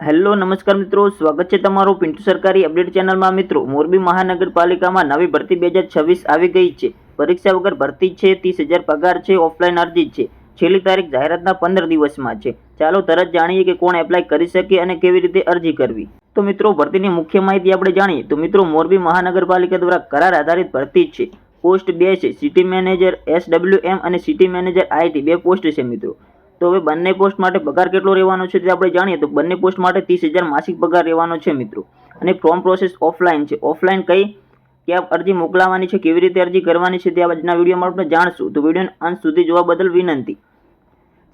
Hello નમસ્કાર મિત્રો, સ્વાગત છે તમારું પિન્ટુ સરકારી અપડેટ ચેનલમાં। મિત્રો, મોરબી મહાનગરપાલિકામાં નવી ભરતી 2026 આવી ગઈ છે। પરીક્ષા વગર ભરતી છે, 30,000 પગાર છે, ઓફલાઈન અરજી છે। છેલ્લી તારીખ જાહેરાતના 15 દિવસમાં છે। ચાલો તરત જાણીએ કે કોણ એપ્લાય કરી શકે અને કેવી રીતે અરજી કરવી। તો મિત્રો, ભરતીની મુખ્ય માહિતી આપણે જાણીએ તો મિત્રો, મોરબી મહાનગરપાલિકા દ્વારા કરાર આધારિત ભરતી છે। પોસ્ટ 2 છે, સિટી મેનેજર SWM અને સિટી મેનેજર IT 2 પોસ્ટ છે મિત્રો। તો હવે બંને પોસ્ટ માટે પગાર કેટલો રહેવાનો છે તે આપણે જાણીએ તો બંને પોસ્ટ માટે 30,000 માસિક પગાર રહેવાનો છે મિત્રો। અને ફોર્મ પ્રોસેસ ઓફલાઈન છે। ઓફલાઈન ક્યાં અરજી મોકલવાની છે, કેવી રીતે અરજી કરવાની છે તે આજના વિડીયોમાં આપણે જાણશું। તો વિડીયોને અંત સુધી જોવા બદલ વિનંતી।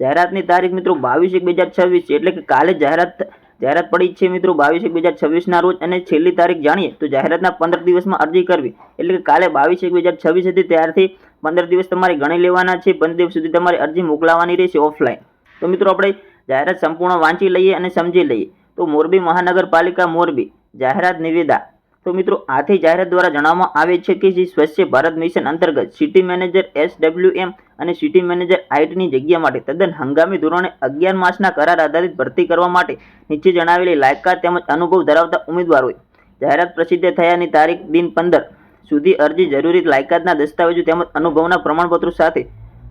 જાહેરાતની તારીખ મિત્રો 22/1/2026 છે, એટલે કે કાલે જાહેરાત પડી છે મિત્રો 22/1/2026 ના રોજ। અને છેલ્લી તારીખ જાણીએ તો જાહેરાતના 15 દિવસમાં અરજી કરવી, એટલે કે કાલે 22/1/2026 હતી ત્યારથી 15 દિવસ તમારે ગણી લેવાના છે। 15 દિવસ સુધી તમારે અરજી મોકલવાની રહેશે ઓફલાઈન। તો મિત્રો, આપણે જાહેરાત સંપૂર્ણ વાંચી લઈએ અને સમજી લઈએ। તો મોરબી મહાનગરપાલિકા મોરબી જાહેરાત નિવેદા। તો મિત્રો, આથી જાહેરાત દ્વારા જણાવવામાં આવે છે કે જે સ્વચ્છ ભારત મિશન અંતર્ગત સિટી મેનેજર SWM અને સિટી મેનેજર IT ની જગ્યા માટે તદ્દન હંગામી ધોરણે 11 માસના કરાર આધારિત ભરતી કરવા માટે નીચે જણાવેલી લાયકાત તેમજ અનુભવ ધરાવતા ઉમેદવારોએ જાહેરાત પ્રસિદ્ધ થયાની તારીખ દિન 15 સુધી અરજી જરૂરી લાયકાતના દસ્તાવેજો તેમજ અનુભવના પ્રમાણપત્રો સાથે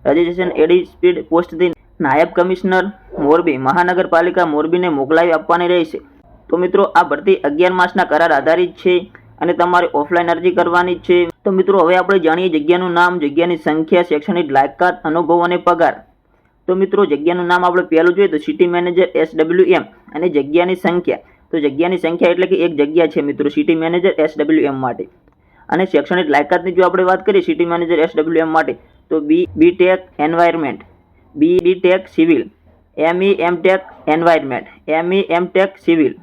રજીસ્ટ્રેશન એડી સ્પીડ પોસ્ટથી નાયબ કમિશનર મોરબી મહાનગરપાલિકા મોરબીને મોકલાવી આપવાની રહેશે। તો મિત્રો, આ ભરતી 11 માસના કરાર આધારિત છે અને તમારે ઓફલાઈન અરજી કરવાની છે। તો મિત્રો, હવે આપણે જાણીએ જગ્યાનું નામ, જગ્યાની સંખ્યા, શૈક્ષણિક લાયકાત, અનુભવ અને પગાર। તો મિત્રો, જગ્યાનું નામ આપણે પહેલું જોઈએ તો સિટી મેનેજર SWM અને જગ્યાની સંખ્યા। તો જગ્યાની સંખ્યા એટલે કે એક જગ્યા છે મિત્રો સિટી મેનેજર SWM માટે। અને શૈક્ષણિક લાયકાતની જો આપણે વાત કરીએ સિટી મેનેજર SWM માટે તો BTech environment, BTech civil, MEM.Tech environment, MEM.Tech civil.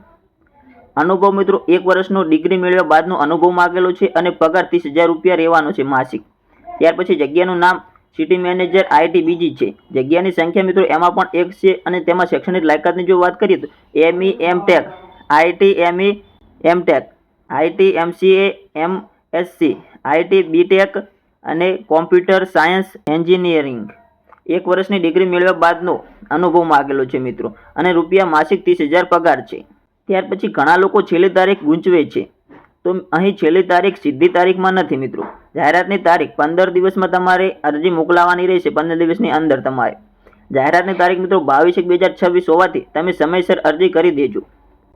અનુભવ મિત્રો 1 વર્ષનો ડિગ્રી મેળવ્યા બાદનો અનુભવ માંગેલો છે અને પગાર 30,000 રૂપિયા રહેવાનો છે માસિક। ત્યાર પછી જગ્યાનું નામ સિટી મેનેજર IT બીજી છે। જગ્યાની સંખ્યા મિત્રો એમાં પણ એક છે અને તેમાં શૈક્ષણિક લાયકાતની જો વાત કરીએ તો MEM.Tech IT, MEM.Tech IT, MCA, MSc IT, BTech અને કોમ્પ્યુટર સાયન્સ એન્જિનિયરિંગ। 1 વર્ષની ડિગ્રી મેળવ્યા બાદનો અનુભવ માંગેલો છે મિત્રો અને રૂપિયા માસિક 30,000 પગાર છે। ત્યાર પછી ઘણા લોકો છેલ્લી તારીખ ગૂંચવે છે, તો અહીં છેલ્લી તારીખ સીધી તારીખમાં નથી મિત્રો। જાહેરાતની તારીખ 15 દિવસમાં તમારે અરજી મોકલવાની રહેશે। 15 દિવસની અંદર તમારે જાહેરાતની તારીખ મિત્રો 22/1/2026 હોવાથી તમે સમયસર અરજી કરી દેજો।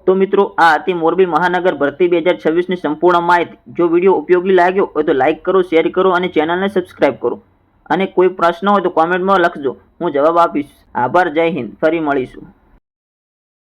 તો મિત્રો, આ હતી મોરબી મહાનગર ભરતી 2026ની સંપૂર્ણ માહિતી। જો વિડીયો ઉપયોગી લાગ્યો હોય તો લાઇક કરો, શેર કરો અને ચેનલને સબસ્ક્રાઇબ કરો। અને કોઈ પ્રશ્ન હોય તો કોમેન્ટમાં લખજો, હું જવાબ આપીશ। આભાર, જય હિન્દ, ફરી મળીશું।